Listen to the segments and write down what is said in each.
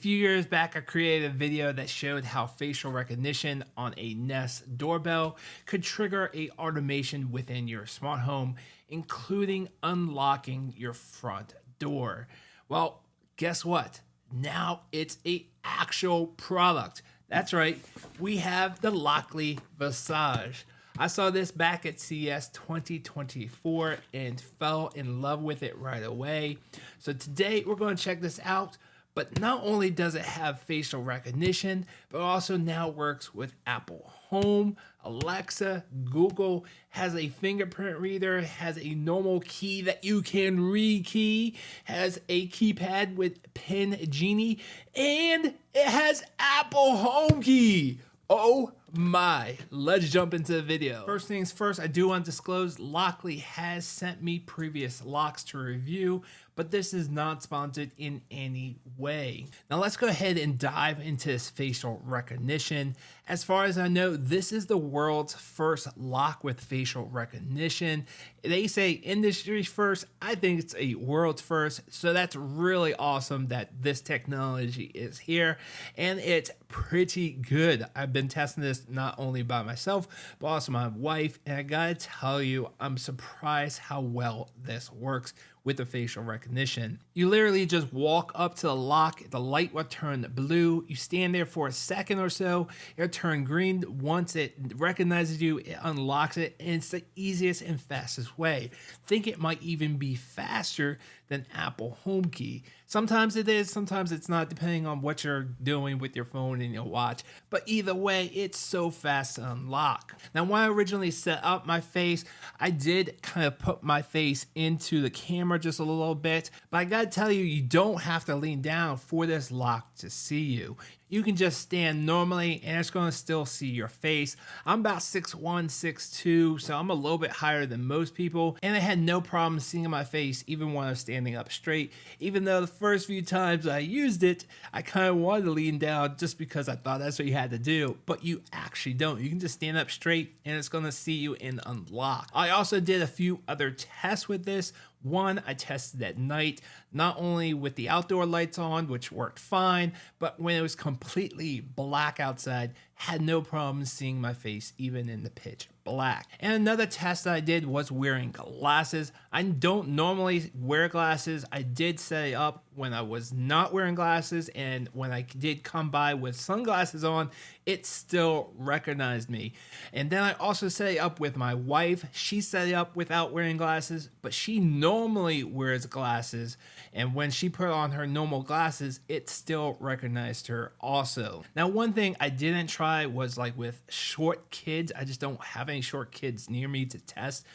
A few years back, I created a video that showed how facial recognition on a Nest doorbell could trigger a automation within your smart home, including unlocking your front door. Well, guess what? Now it's a actual product. That's right, we have the LOCKLY Visage. I saw this back at CES 2024 and fell in love with it right away. So today we're going to check this out. But not only does it have facial recognition, but also now works with Apple Home, Alexa, Google, has a fingerprint reader, has a normal key that you can rekey, has a keypad with pin Genie, and it has Apple HomeKey. Oh my, let's jump into the video. First things first, I do want to disclose LOCKLY has sent me previous locks to review, but this is not sponsored in any way. Now let's go ahead and dive into this facial recognition. As far as I know, this is the world's first lock with facial recognition. They say industry first. I think it's a world's first. So that's really awesome that this technology is here, and it's pretty good. I've been testing this not only by myself, but also my wife, and I gotta tell you, I'm surprised how well this works with the facial recognition. You literally just walk up to the lock, the light will turn blue, you stand there for a second or so, it'll turn green. Once it recognizes you, it unlocks it, and it's the easiest and fastest way. Think it might even be faster than Apple HomeKey. Sometimes it is, sometimes it's not, depending on what you're doing with your phone and your watch. But either way, it's so fast to unlock. Now, when I originally set up my face, I did kind of put my face into the camera just a little bit, but I gotta tell you, you don't have to lean down for this lock to see you. You can just stand normally and it's gonna still see your face. I'm about 6'1", 6'2", so I'm a little bit higher than most people, and I had no problem seeing my face even when I was standing up straight. Even though the first few times I used it, I kind of wanted to lean down just because I thought that's what you had to do, but you actually don't. You can just stand up straight and it's gonna see you and unlock. I also did a few other tests with this. One, I tested at night, not only with the outdoor lights on, which worked fine, but when it was completely black outside, had no problem seeing my face even in the pitch black. And another test that I did was wearing glasses. I don't normally wear glasses. I did set it up when I was not wearing glasses, and when I did come by with sunglasses on, it still recognized me. And then I also set it up with my wife. She set it up without wearing glasses, but she normally wears glasses, and when she put on her normal glasses, it still recognized her also. Now, one thing I didn't try was like with short kids. I just don't have any short kids near me to test.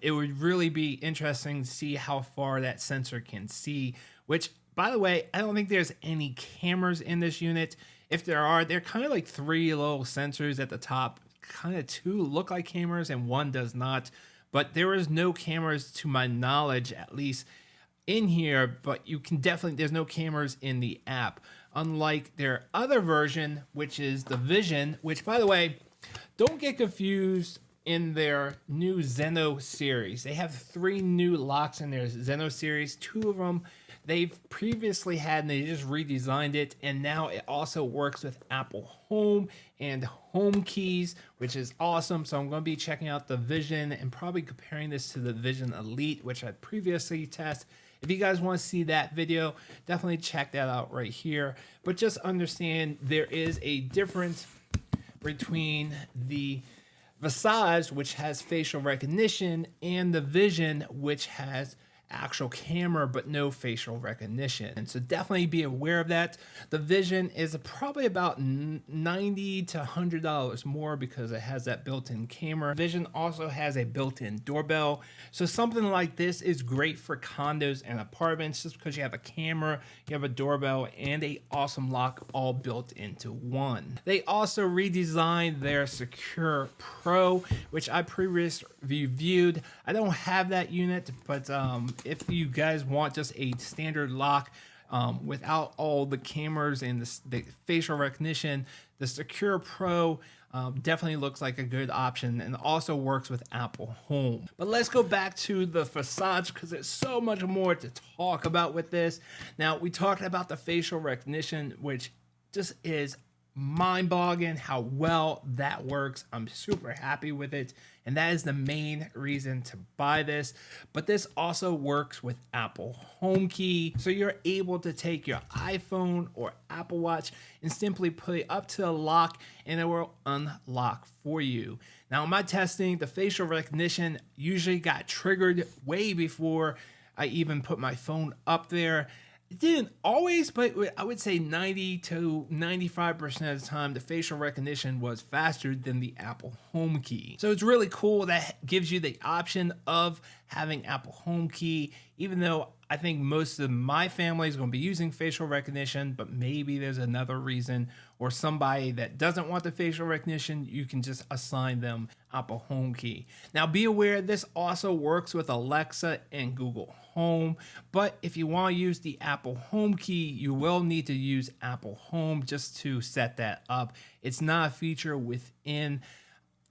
It would really be interesting to see how far that sensor can see, which, by the way, I don't think there's any cameras in this unit. If there are, they're kind of like three little sensors at the top. Kind of two look like cameras and one does not. But there is no cameras to my knowledge, at least in here, but you can definitely, there's no cameras in the app. Unlike their other version, which is the Vision, which, by the way, don't get confused in their new Zeno series. They have 3 new locks in their Zeno series. 2 of them they've previously had, and they just redesigned it, and now it also works with Apple Home and Home Keys, which is awesome. So I'm going to be checking out the Vision and probably comparing this to the Vision Elite, which I previously tested. If you guys want to see that video, definitely check that out right here. But just understand there is a difference between the Visage, which has facial recognition, and the Vision, which has actual camera but no facial recognition. And so definitely be aware of that. The Vision is probably about $90 to $100 more because it has that built-in camera. Vision also has a built-in doorbell. So something like this is great for condos and apartments just because you have a camera, you have a doorbell, and a awesome lock all built into one. They also redesigned their Secure Pro, which I previously reviewed. I don't have that unit, but if you guys want just a standard lock without all the cameras and the facial recognition, the Secure Pro Definitely looks like a good option and also works with Apple Home. But let's go back to the Visage because there's so much more to talk about with this. Now, we talked about the facial recognition, which just is mind-boggling how well that works. I'm super happy with it, and that is the main reason to buy this. But this also works with Apple HomeKey, so you're able to take your iPhone or Apple Watch and simply put it up to the lock and it will unlock for you. Now, in my testing, the facial recognition usually got triggered way before I even put my phone up there. It didn't always, but I would say 90 to 95% of the time, the facial recognition was faster than the Apple HomeKey. So it's really cool that gives you the option of having Apple HomeKey, even though I think most of my family is going to be using facial recognition, but maybe there's another reason, or somebody that doesn't want the facial recognition, you can just assign them Apple HomeKey. Now, be aware this also works with Alexa and Google Home, but if you want to use the Apple HomeKey, you will need to use Apple Home just to set that up. It's not a feature within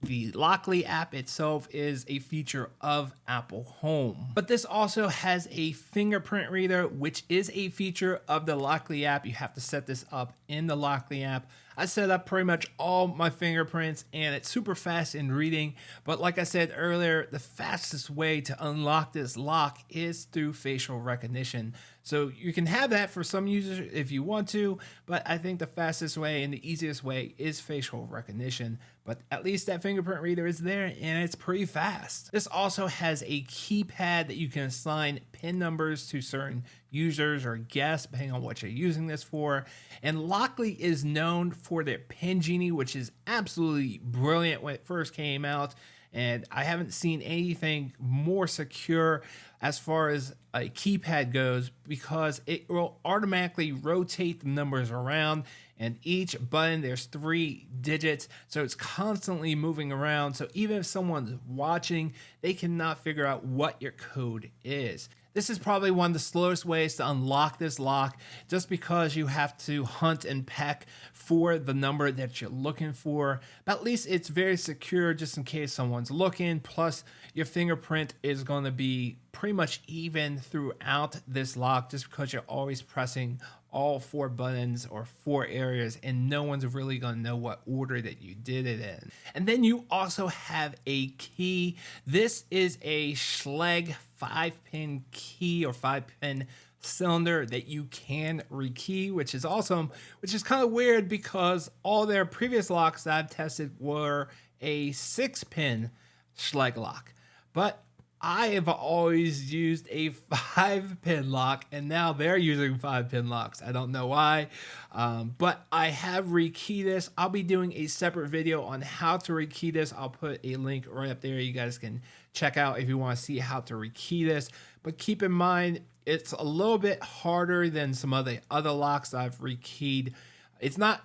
the LOCKLY app itself, is a feature of Apple Home. But this also has a fingerprint reader, which is a feature of the LOCKLY app. You have to set this up in the LOCKLY app. I set up pretty much all my fingerprints and it's super fast in reading. But like I said earlier, the fastest way to unlock this lock is through facial recognition. So you can have that for some users if you want to, but I think the fastest way and the easiest way is facial recognition. But at least that fingerprint reader is there and it's pretty fast. This also has a keypad that you can assign PIN numbers to certain users or guests, depending on what you're using this for. And LOCKLY is known for their PIN Genie, which is absolutely brilliant when it first came out. And I haven't seen anything more secure as far as a keypad goes, because it will automatically rotate the numbers around, and each button there's 3 digits, so it's constantly moving around. So even if someone's watching, they cannot figure out what your code is. This is probably one of the slowest ways to unlock this lock, just because you have to hunt and peck for the number that you're looking for. But at least it's very secure just in case someone's looking. Plus, your fingerprint is going to be pretty much even throughout this lock, just because you're always pressing all 4 buttons or 4 areas, and no one's really going to know what order that you did it in. And then you also have a key. This is a Schlage 5-pin key or 5-pin cylinder that you can rekey, which is awesome, which is kind of weird because all their previous locks that I've tested were a 6-pin Schlage lock. But I have always used a 5-pin lock, and now they're using 5-pin locks. I don't know why, but I have rekeyed this. I'll be doing a separate video on how to rekey this. I'll put a link right up there. You guys can check out if you want to see how to rekey this. But keep in mind, it's a little bit harder than some of the other locks I've rekeyed. It's not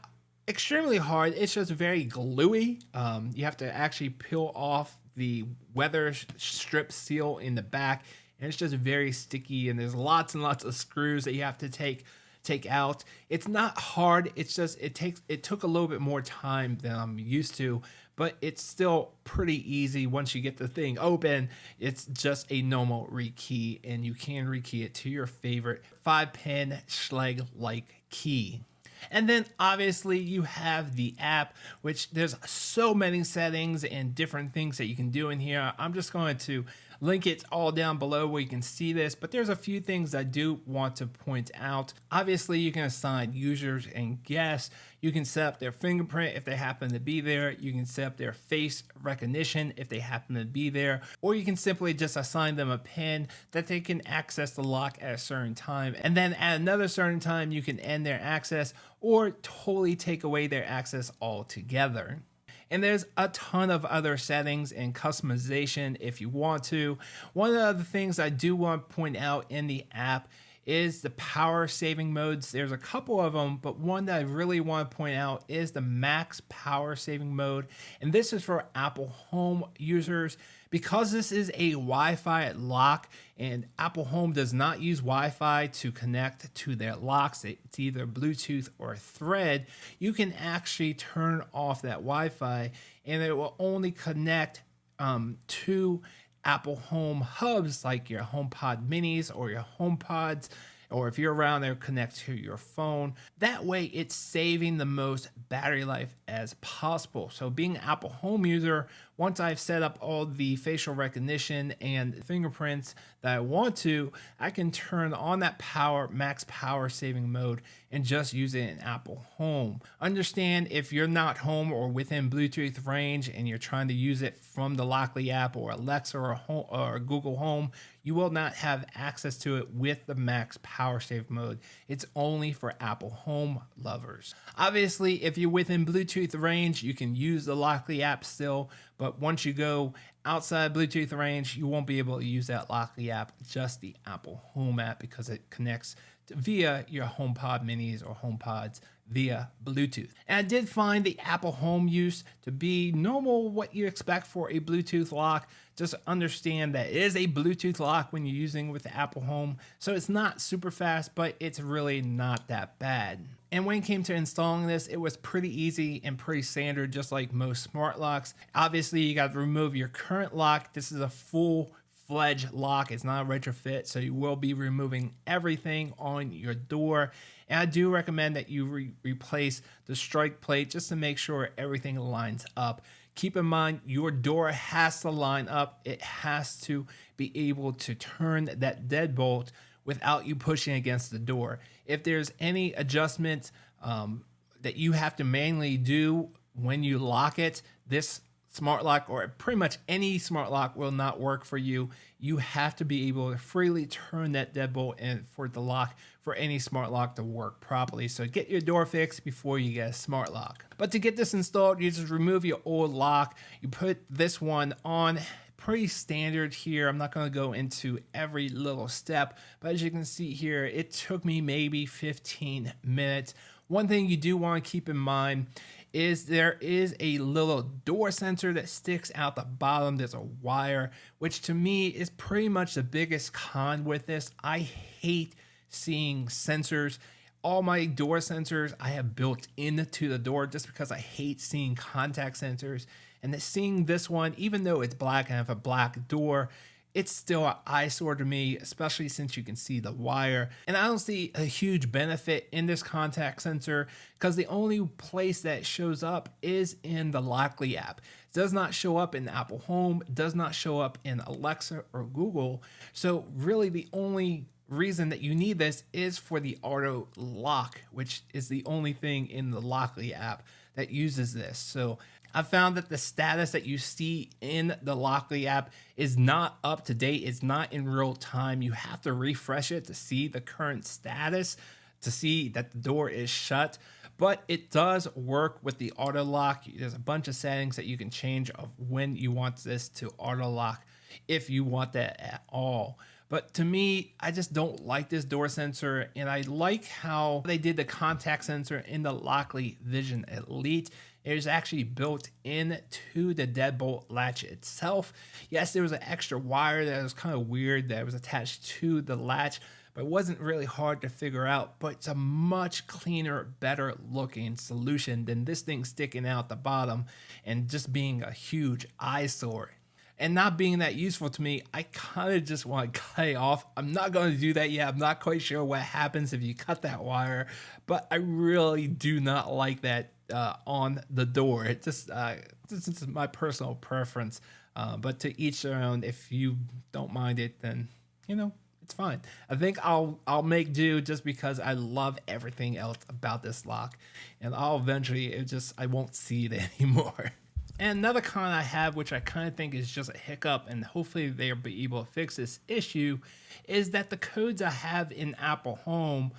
extremely hard. It's just very gluey. You have to actually peel off the weather strip seal in the back, and it's just very sticky, and there's lots and lots of screws that you have to take out. It's not hard. It's just it took a little bit more time than I'm used to, but it's still pretty easy. Once you get the thing open, it's just a normal rekey, and you can rekey it to your favorite 5-pin Schlage like key. And then obviously you have the app, which there's so many settings and different things that you can do in here. I'm just going to link it all down below where you can see this, but there's a few things I do want to point out. Obviously, you can assign users and guests. You can set up their fingerprint if they happen to be there. You can set up their face recognition if they happen to be there, or you can simply just assign them a PIN that they can access the lock at a certain time. And then at another certain time, you can end their access or totally take away their access altogether. And there's a ton of other settings and customization if you want to. One of the things I do want to point out in the app is the power saving modes. There's a couple of them, but one that I really want to point out is the max power saving mode. And this is for Apple Home users. Because this is a Wi-Fi lock and Apple Home does not use Wi-Fi to connect to their locks, it's either Bluetooth or Thread, you can actually turn off that Wi-Fi and it will only connect to Apple Home hubs like your HomePod minis or your HomePods, or if you're around there, connect to your phone. That way it's saving the most battery life as possible. So being an Apple Home user, once I've set up all the facial recognition and fingerprints that I want to, I can turn on that max power saving mode and just use it in Apple Home. Understand if you're not home or within Bluetooth range and you're trying to use it from the Lockly app or Alexa or Google Home, you will not have access to it with the max power save mode. It's only for Apple Home lovers. Obviously, if you're within Bluetooth range, you can use the Lockly app still, but once you go outside Bluetooth range, you won't be able to use that Lockly app, just the Apple Home app, because it connects via your HomePod minis or HomePods via Bluetooth. And I did find the Apple Home use to be normal, what you expect for a Bluetooth lock. Just understand that it is a Bluetooth lock when you're using with the Apple Home. So it's not super fast, but it's really not that bad. And when it came to installing this, it was pretty easy and pretty standard, just like most smart locks. Obviously, you got to remove your current lock. This is a full-fledged lock. It's not a retrofit, so you will be removing everything on your door. And I do recommend that you replace the strike plate just to make sure everything lines up. Keep in mind, your door has to line up. It has to be able to turn that deadbolt without you pushing against the door. If there's any adjustment that you have to manually do when you lock it, this smart lock or pretty much any smart lock will not work for you. You have to be able to freely turn that deadbolt and for the lock for any smart lock to work properly. So get your door fixed before you get a smart lock. But to get this installed, you just remove your old lock. You put this one on. Pretty standard here. I'm not going to go into every little step, but as you can see here, it took me maybe 15 minutes. One thing you do want to keep in mind is there is a little door sensor that sticks out the bottom. There's a wire, which to me is pretty much the biggest con with this. I hate seeing sensors. All my door sensors I have built into the door just because I hate seeing contact sensors. And seeing this one, even though it's black and I have a black door, it's still an eyesore to me, especially since you can see the wire. And I don't see a huge benefit in this contact sensor because the only place that shows up is in the Lockly app. It does not show up in Apple Home, does not show up in Alexa or Google. So really the only reason that you need this is for the auto lock, which is the only thing in the Lockly app that uses this. So I found that the status that you see in the Lockly app is not up to date. It's not in real time. You have to refresh it to see the current status, to see that the door is shut. But it does work with the auto lock. There's a bunch of settings that you can change of when you want this to auto lock, if you want that at all. But to me, I just don't like this door sensor, and I like how they did the contact sensor in the Lockly Vision Elite. It is actually built into the deadbolt latch itself. Yes, there was an extra wire that was kind of weird that was attached to the latch, but it wasn't really hard to figure out. But it's a much cleaner, better looking solution than this thing sticking out the bottom and just being a huge eyesore. And not being that useful to me, I kind of just want to cut it off. I'm not going to do that yet. I'm not quite sure what happens if you cut that wire, but I really do not like that on the door. It just this is my personal preference, but to each their own. If you don't mind it, then it's fine. I think I'll make do just because I love everything else about this lock, and I'll eventually I won't see it anymore. And another con I have, which I kind of think is just a hiccup, and hopefully they'll be able to fix this issue, is that the codes I have in Apple Home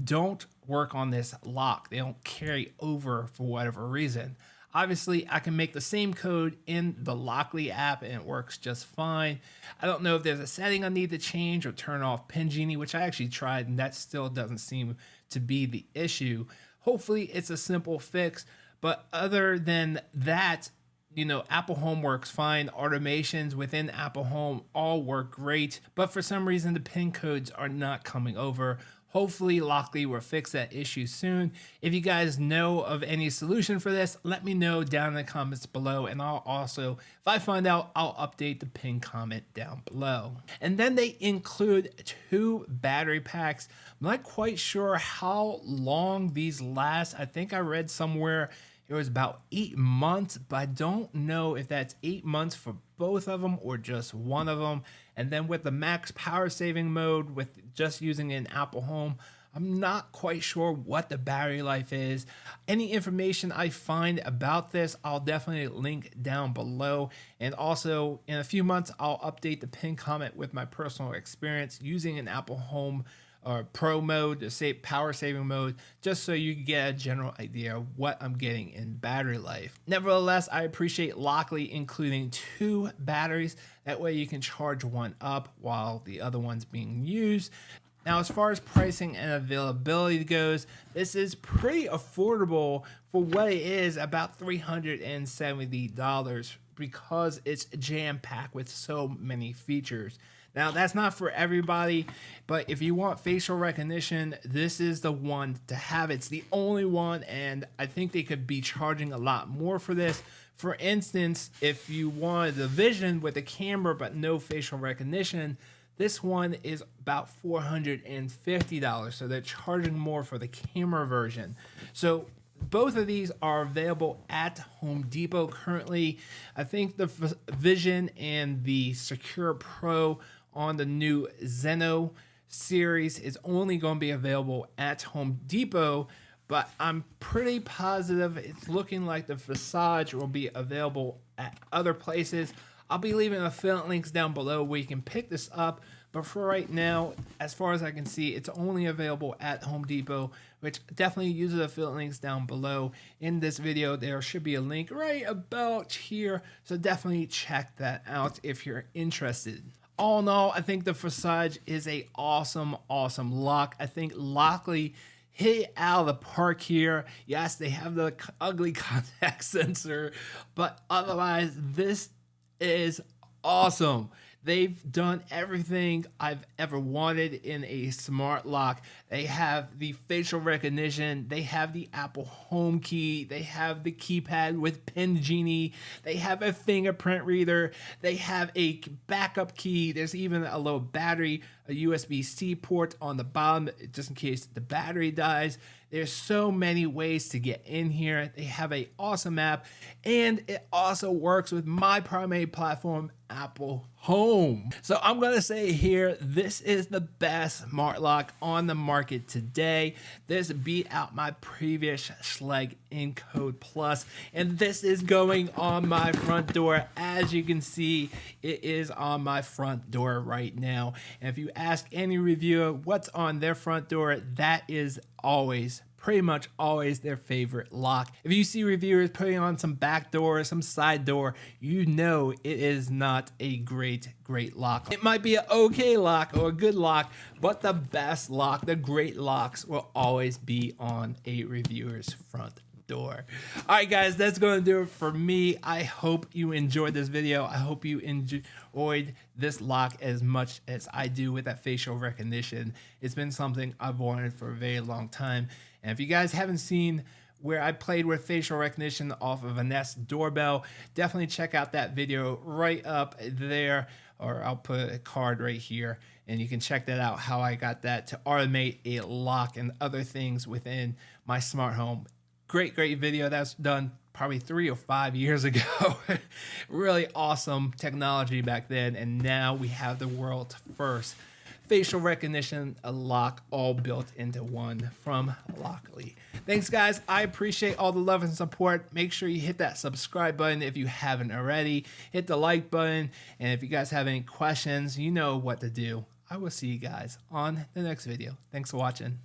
don't work on this lock. They don't carry over for whatever reason. Obviously, I can make the same code in the LOCKLY app and it works just fine. I don't know if there's a setting I need to change or turn off Genie, which I actually tried and that still doesn't seem to be the issue. Hopefully it's a simple fix, but other than that, you know, Apple Home works fine. Automations within Apple Home all work great, but for some reason the pin codes are not coming over. Hopefully LOCKLY will fix that issue soon. If you guys know of any solution for this, let me know down in the comments below, and I'll also, if I find out, I'll update the pin comment down below. And then they include 2 battery packs. I'm not quite sure how long these last. I think I read somewhere it was about 8 months, but I don't know if that's 8 months for both of them or just one of them. And then with the max power saving mode, with just using an Apple Home, I'm not quite sure what the battery life is. Any information I find about this, I'll definitely link down below. And also in a few months, I'll update the pin comment with my personal experience using an Apple Home or Pro mode, the power saving mode, just so you get a general idea of what I'm getting in battery life. Nevertheless, I appreciate LOCKLY including 2 batteries. That way you can charge one up while the other one's being used. Now, as far as pricing and availability goes, this is pretty affordable for what it is, about $370, because it's jam-packed with so many features. Now, that's not for everybody, but if you want facial recognition, this is the one to have. It's the only one, and I think they could be charging a lot more for this. For instance, if you wanted the vision with the camera but no facial recognition, this one is about $450, so they're charging more for the camera version. So both of these are available at Home Depot currently. I think the Vision and the Secure Pro on the new Zeno series is only going to be available at Home Depot, but I'm pretty positive it's looking like the Visage will be available at other places. I'll be leaving affiliate links down below where you can pick this up, but for right now, as far as I can see, it's only available at Home Depot, which definitely use the affiliate links down below. In this video, there should be a link right about here, so definitely check that out if you're interested. All in all, I think the Visage is a awesome lock. I think LOCKLY hit it out of the park here. Yes, they have the ugly contact sensor, but otherwise, this is awesome. They've done everything I've ever wanted in a smart lock. They have the facial recognition. They have the Apple Home key. They have the keypad with Genie. They have a fingerprint reader. They have a backup key. There's even a little battery, a USB-C port on the bottom, just in case the battery dies. There's so many ways to get in here. They have an awesome app, and it also works with my primary platform, Apple Home. So I'm gonna say here, this is the best smart lock on the market today. This beat out my previous Schlage Encode Plus, and this is going on my front door. As you can see, it is on my front door right now. And if you ask any reviewer what's on their front door, that is always, pretty much always, their favorite lock. If you see reviewers putting on some back door, some side door, you know it is not a great lock. It might be an okay lock or a good lock, but the best lock, the great locks, will always be on a reviewer's front door. All right, guys, that's going to do it for me. I hope you enjoyed this video. I hope you enjoyed this lock as much as I do with that facial recognition. It's been something I've wanted for a very long time. And if you guys haven't seen where I played with facial recognition off of a Nest doorbell, definitely check out that video right up there, or I'll put a card right here, and you can check that out, how I got that to automate a lock and other things within my smart home. Great video. That's done probably 3 or 5 years ago. Really awesome technology back then, and now we have the world's first facial recognition, a lock all built into one from LOCKLY. Thanks, guys. I appreciate all the love and support. Make sure you hit that subscribe button if you haven't already. Hit the like button, and if you guys have any questions, you know what to do. I will see you guys on the next video. Thanks for watching.